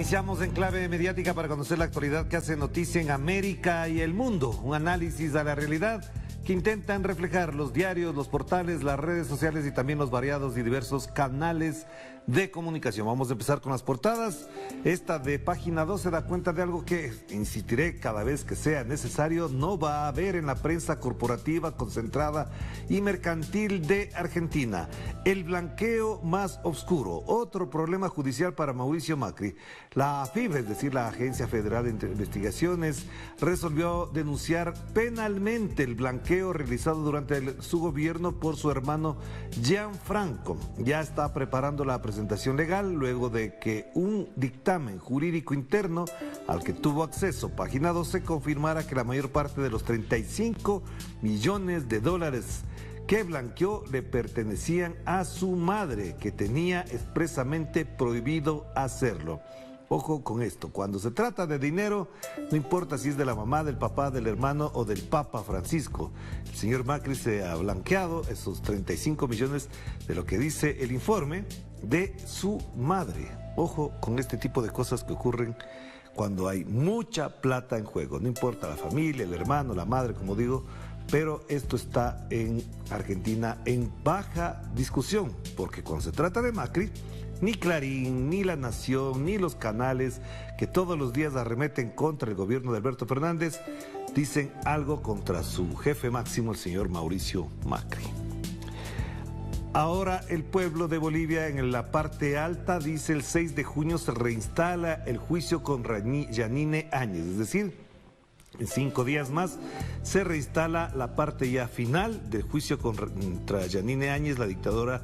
Iniciamos en clave mediática para conocer la actualidad que hace noticia en América y el mundo. Un análisis a la realidad que intentan reflejar los diarios, los portales, las redes sociales y también los variados y diversos canales de comunicación. Vamos a empezar con las portadas. Esta de Página 2 se da cuenta de algo que, insistiré cada vez que sea necesario, no va a haber en la prensa corporativa, concentrada y mercantil de Argentina. El blanqueo más oscuro, otro problema judicial para Mauricio Macri. La AFIP, es decir, la Agencia Federal de Investigaciones, resolvió denunciar penalmente el blanqueo realizado durante su gobierno por su hermano Gianfranco. Ya está preparando la presentación legal luego de que un dictamen jurídico interno al que tuvo acceso Página 12 confirmara que la mayor parte de los 35 millones de dólares que blanqueó le pertenecían a su madre, que tenía expresamente prohibido hacerlo. Ojo con esto, cuando se trata de dinero, no importa si es de la mamá, del papá, del hermano o del Papa Francisco. El señor Macri se ha blanqueado esos 35 millones de lo que dice el informe de su madre. Ojo con este tipo de cosas que ocurren cuando hay mucha plata en juego. No importa la familia, el hermano, la madre, como digo, pero esto está en Argentina en baja discusión, porque cuando se trata de Macri, ni Clarín, ni La Nación, ni los canales que todos los días arremeten contra el gobierno de Alberto Fernández, dicen algo contra su jefe máximo, el señor Mauricio Macri. Ahora el pueblo de Bolivia en la parte alta dice: el 6 de junio se reinstala el juicio contra Yanine Áñez, es decir, en 5 días más se reinstala la parte ya final del juicio contra Yanine Áñez, la dictadora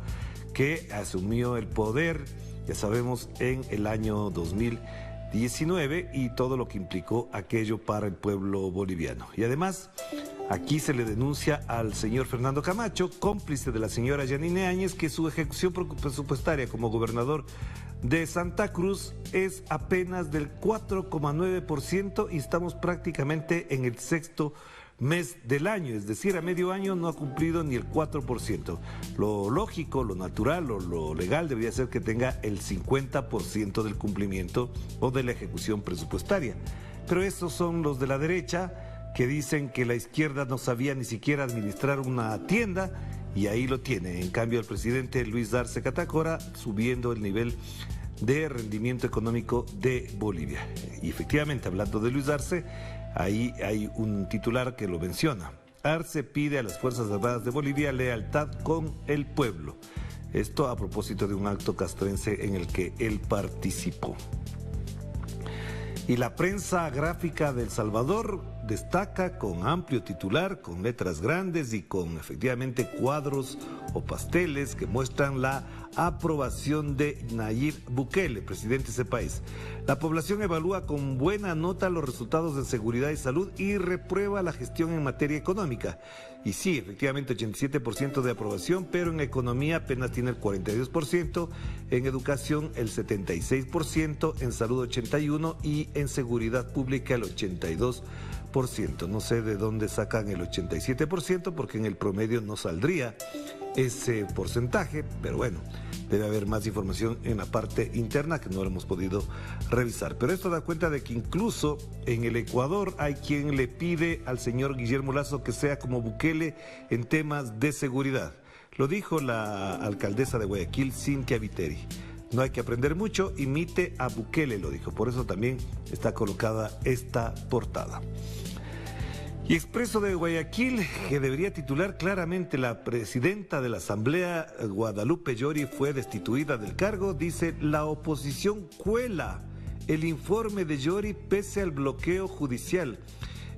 que asumió el poder, ya sabemos, en el año 2019 y todo lo que implicó aquello para el pueblo boliviano. Y además, aquí se le denuncia al señor Fernando Camacho, cómplice de la señora Yanine Áñez, que su ejecución presupuestaria como gobernador de Santa Cruz es apenas del 4,9% y estamos prácticamente en el sexto mes del año, es decir, a medio año no ha cumplido ni el 4%. Lo lógico, lo natural o lo legal debería ser que tenga el 50% del cumplimiento o de la ejecución presupuestaria. Pero estos son los de la derecha que dicen que la izquierda no sabía ni siquiera administrar una tienda y ahí lo tiene. En cambio, el presidente Luis Arce Catacora subiendo el nivel de rendimiento económico de Bolivia. Y efectivamente, hablando de Luis Arce, ahí hay un titular que lo menciona. Arce pide a las Fuerzas Armadas de Bolivia lealtad con el pueblo. Esto a propósito de un acto castrense en el que él participó. Y la prensa gráfica de El Salvador destaca con amplio titular, con letras grandes y con efectivamente cuadros o pasteles que muestran la aprobación de Nayib Bukele, presidente de ese país. La población evalúa con buena nota los resultados de seguridad y salud y reprueba la gestión en materia económica. Y sí, efectivamente 87% de aprobación, pero en economía apenas tiene el 42%, en educación el 76%, en salud 81% y en seguridad pública el 82%. No sé de dónde sacan el 87% porque en el promedio no saldría ese porcentaje, pero bueno, debe haber más información en la parte interna que no lo hemos podido revisar. Pero esto da cuenta de que incluso en el Ecuador hay quien le pide al señor Guillermo Lasso que sea como Bukele en temas de seguridad. Lo dijo la alcaldesa de Guayaquil, Cynthia Viteri. No hay que aprender mucho, imite a Bukele, lo dijo. Por eso también está colocada esta portada. Y Expreso de Guayaquil, que debería titular claramente: la presidenta de la Asamblea, Guadalupe Llori, fue destituida del cargo, dice: la oposición cuela el informe de Llori pese al bloqueo judicial.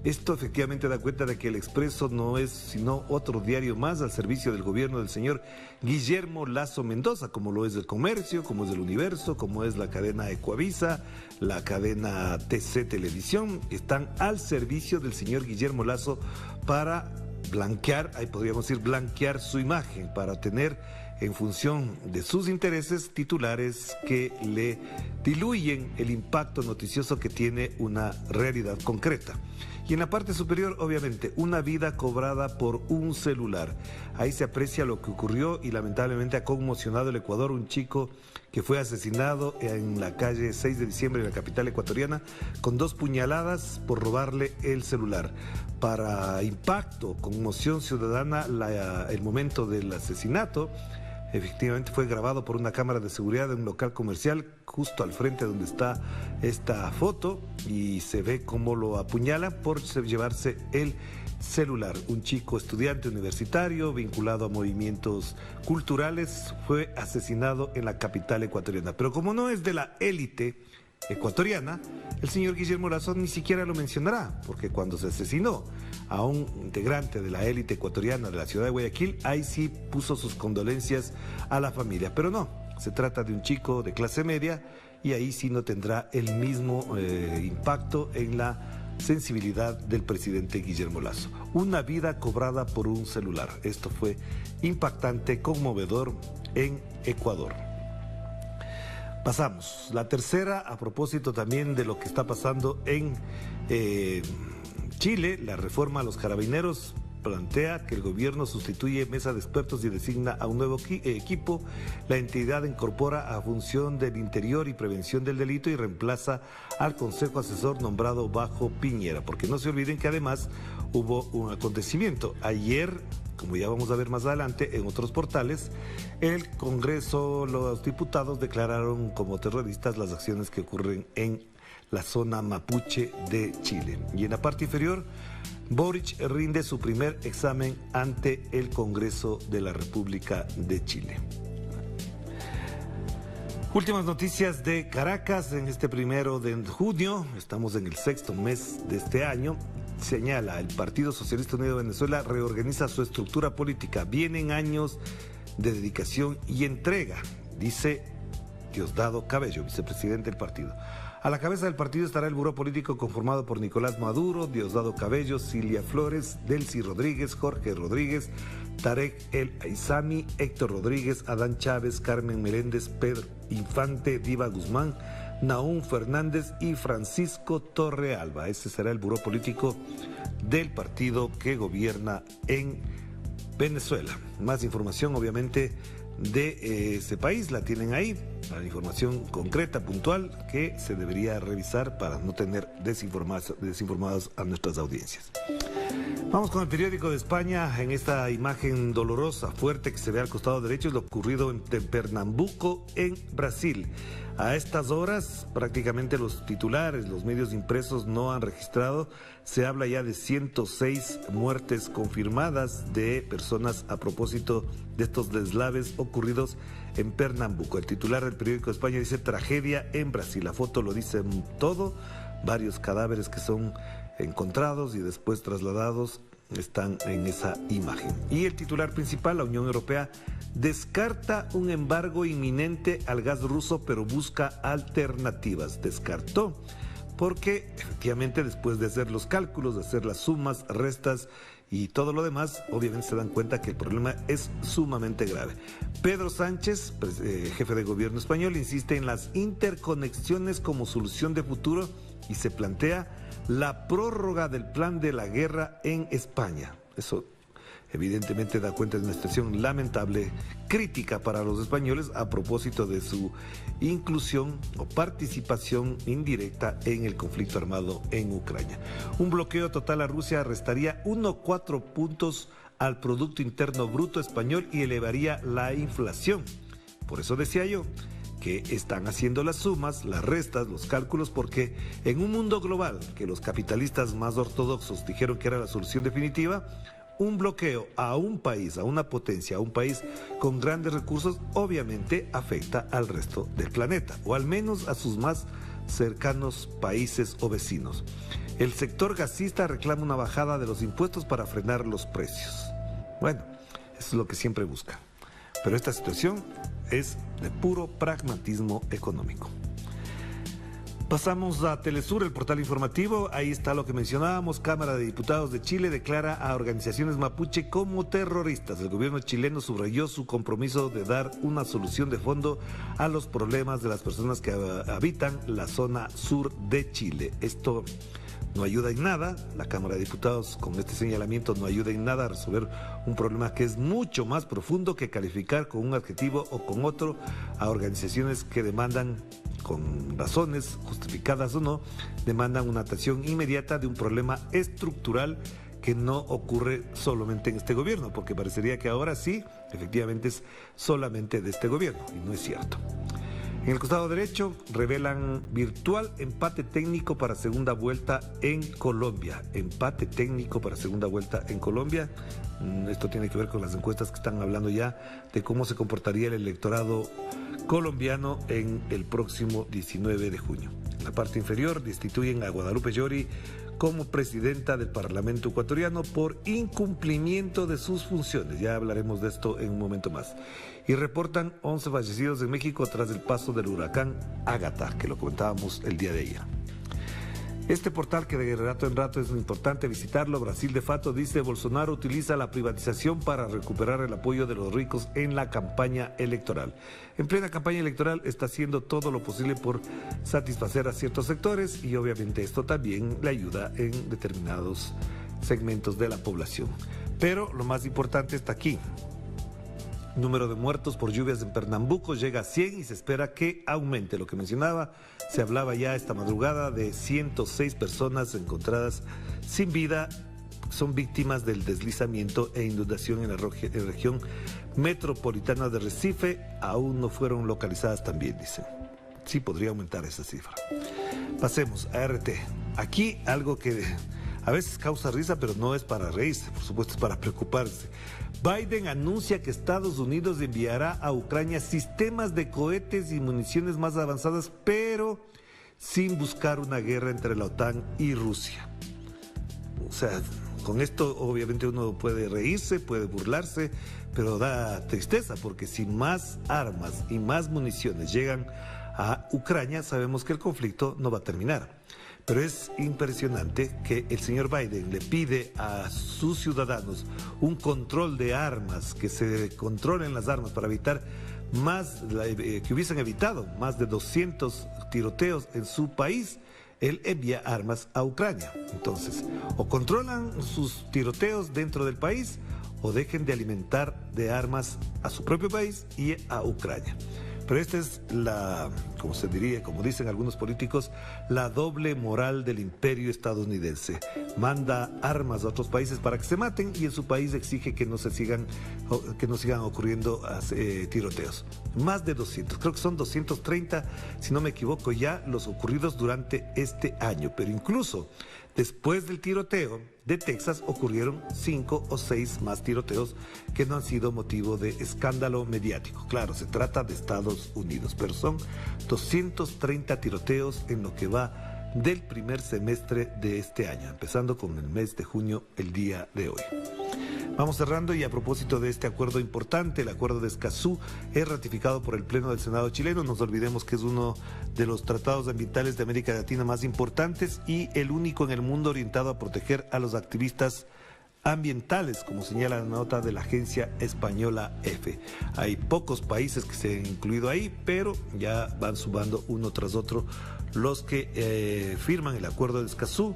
Esto efectivamente da cuenta de que el Expreso no es sino otro diario más al servicio del gobierno del señor Guillermo Lasso Mendoza, como lo es el Comercio, como es el Universo, como es la cadena Ecuavisa, la cadena TC Televisión. Están al servicio del señor Guillermo Lasso para blanquear, ahí podríamos decir blanquear su imagen, para tener en función de sus intereses titulares que le diluyen el impacto noticioso que tiene una realidad concreta. Y en la parte superior, obviamente, una vida cobrada por un celular. Ahí se aprecia lo que ocurrió y lamentablemente ha conmocionado el Ecuador. Un chico que fue asesinado en la calle 6 de diciembre de la capital ecuatoriana con 2 puñaladas por robarle el celular. Para impacto, conmoción ciudadana, el momento del asesinato efectivamente fue grabado por una cámara de seguridad de un local comercial justo al frente donde está esta foto, y se ve cómo lo apuñalan por llevarse el celular. Un chico estudiante universitario vinculado a movimientos culturales fue asesinado en la capital ecuatoriana. Pero como no es de la élite ecuatoriana, el señor Guillermo Lasso ni siquiera lo mencionará, porque cuando se asesinó a un integrante de la élite ecuatoriana de la ciudad de Guayaquil, ahí sí puso sus condolencias a la familia. Pero no, se trata de un chico de clase media y ahí sí no tendrá el mismo impacto en la sensibilidad del presidente Guillermo Lasso. Una vida cobrada por un celular. Esto fue impactante, conmovedor en Ecuador. Pasamos. La tercera, a propósito también de lo que está pasando en Chile, la reforma a los carabineros plantea que el gobierno sustituye mesa de expertos y designa a un nuevo equipo. La entidad incorpora a función del interior y prevención del delito y reemplaza al consejo asesor nombrado bajo Piñera, porque no se olviden que además hubo un acontecimiento. Ayer, como ya vamos a ver más adelante en otros portales, el Congreso, los diputados declararon como terroristas las acciones que ocurren en la zona mapuche de Chile. Y en la parte inferior, Boric rinde su primer examen ante el Congreso de la República de Chile. Últimas noticias de Caracas en este 1 de junio, estamos en el 6º mes de este año. Señala, el Partido Socialista Unido de Venezuela reorganiza su estructura política. Vienen años de dedicación y entrega, dice Diosdado Cabello, vicepresidente del partido. A la cabeza del partido estará el buró político conformado por Nicolás Maduro, Diosdado Cabello, Cilia Flores, Delcy Rodríguez, Jorge Rodríguez, Tarek El Aizami, Héctor Rodríguez, Adán Chávez, Carmen Meléndez, Pedro Infante, Diva Guzmán, Nahum Fernández y Francisco Torrealba. Ese será el buró político del partido que gobierna en Venezuela. Más información, obviamente, de ese país la tienen ahí, la información concreta, puntual, que se debería revisar para no tener desinformados a nuestras audiencias. Vamos con el periódico de España. En esta imagen dolorosa, fuerte, que se ve al costado derecho, es lo ocurrido en Pernambuco, en Brasil. A estas horas, prácticamente los titulares, los medios impresos no han registrado. Se habla ya de 106 muertes confirmadas de personas a propósito de estos deslaves ocurridos en Pernambuco. El titular del periódico de España dice: tragedia en Brasil. La foto lo dice todo. Varios cadáveres que son encontrados y después trasladados están en esa imagen. Y el titular principal: la Unión Europea descarta un embargo inminente al gas ruso, pero busca alternativas. Descartó porque efectivamente, después de hacer los cálculos, de hacer las sumas, restas y todo lo demás, obviamente se dan cuenta que el problema es sumamente grave. Pedro Sánchez, jefe de gobierno español, insiste en las interconexiones como solución de futuro y se plantea la prórroga del plan de la guerra en España. Eso evidentemente da cuenta de una situación lamentable, crítica para los españoles a propósito de su inclusión o participación indirecta en el conflicto armado en Ucrania. Un bloqueo total a Rusia restaría 1,4 puntos al Producto Interno Bruto español y elevaría la inflación. Por eso decía yo que están haciendo las sumas, las restas, los cálculos, porque en un mundo global que los capitalistas más ortodoxos dijeron que era la solución definitiva, un bloqueo a un país, a una potencia, a un país con grandes recursos, obviamente afecta al resto del planeta, o al menos a sus más cercanos países o vecinos. El sector gasista reclama una bajada de los impuestos para frenar los precios. Bueno, eso es lo que siempre buscan. Pero esta situación es de puro pragmatismo económico. Pasamos a Telesur, el portal informativo. Ahí está lo que mencionábamos. Cámara de Diputados de Chile declara a organizaciones mapuche como terroristas. El gobierno chileno subrayó su compromiso de dar una solución de fondo a los problemas de las personas que habitan la zona sur de Chile. Esto no ayuda en nada. La Cámara de Diputados con este señalamiento no ayuda en nada a resolver un problema que es mucho más profundo que calificar con un adjetivo o con otro a organizaciones que demandan, con razones justificadas o no, demandan una atención inmediata de un problema estructural que no ocurre solamente en este gobierno, porque parecería que ahora sí, efectivamente es solamente de este gobierno, y no es cierto. En el costado derecho revelan virtual empate técnico para segunda vuelta en Colombia. Empate técnico para segunda vuelta en Colombia. Esto tiene que ver con las encuestas que están hablando ya de cómo se comportaría el electorado colombiano en el próximo 19 de junio. En la parte inferior destituyen a Guadalupe Llori como presidenta del Parlamento ecuatoriano por incumplimiento de sus funciones. Ya hablaremos de esto en un momento más. Y reportan 11 fallecidos en México tras el paso del huracán Ágata, que lo comentábamos el día de ayer. Este portal, que de rato en rato es importante visitarlo, Brasil de Fato, dice: Bolsonaro utiliza la privatización para recuperar el apoyo de los ricos en la campaña electoral. En plena campaña electoral está haciendo todo lo posible por satisfacer a ciertos sectores y obviamente esto también le ayuda en determinados segmentos de la población. Pero lo más importante está aquí. Número de muertos por lluvias en Pernambuco llega a 100 y se espera que aumente. Lo que mencionaba, se hablaba ya esta madrugada de 106 personas encontradas sin vida, son víctimas del deslizamiento e inundación en la región metropolitana de Recife. Aún no fueron localizadas también, dicen. Sí, podría aumentar esa cifra. Pasemos a RT. Aquí algo que a veces causa risa, pero no es para reírse, por supuesto es para preocuparse. Biden anuncia que Estados Unidos enviará a Ucrania sistemas de cohetes y municiones más avanzadas, pero sin buscar una guerra entre la OTAN y Rusia. O sea, con esto obviamente uno puede reírse, puede burlarse, pero da tristeza, porque si más armas y más municiones llegan a Ucrania, sabemos que el conflicto no va a terminar. Pero es impresionante que el señor Biden le pide a sus ciudadanos un control de armas, que se controlen las armas para evitar que hubiesen evitado más de 200 tiroteos en su país. Él envía armas a Ucrania. Entonces, o controlan sus tiroteos dentro del país o dejen de alimentar de armas a su propio país y a Ucrania. Pero esta es como se diría, como dicen algunos políticos, la doble moral del imperio estadounidense. Manda armas a otros países para que se maten y en su país exige que no sigan ocurriendo tiroteos. Más de 200, creo que son 230, si no me equivoco, ya los ocurridos durante este año. Pero incluso después del tiroteo de Texas ocurrieron 5 o 6 más tiroteos que no han sido motivo de escándalo mediático. Claro, se trata de Estados Unidos, pero son 230 tiroteos en lo que va del primer semestre de este año, empezando con el mes de junio, el día de hoy. Vamos cerrando, y a propósito de este acuerdo importante, el acuerdo de Escazú es ratificado por el Pleno del Senado chileno. No nos olvidemos que es uno de los tratados ambientales de América Latina más importantes y el único en el mundo orientado a proteger a los activistas ambientales, como señala la nota de la agencia española EFE. Hay pocos países que se han incluido ahí, pero ya van sumando uno tras otro los que firman el acuerdo de Escazú,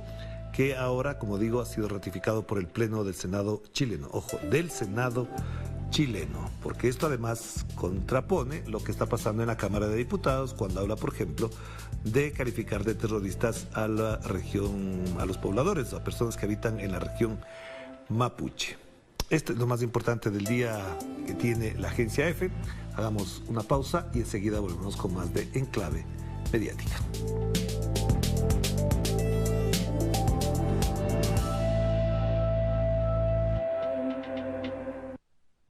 que ahora, como digo, ha sido ratificado por el Pleno del Senado chileno. Ojo, del Senado chileno, porque esto además contrapone lo que está pasando en la Cámara de Diputados cuando habla, por ejemplo, de calificar de terroristas a la región, a los pobladores, a personas que habitan en la región mapuche. Esto es lo más importante del día que tiene la agencia EFE. Hagamos una pausa y enseguida volvemos con más de Enclave Mediática.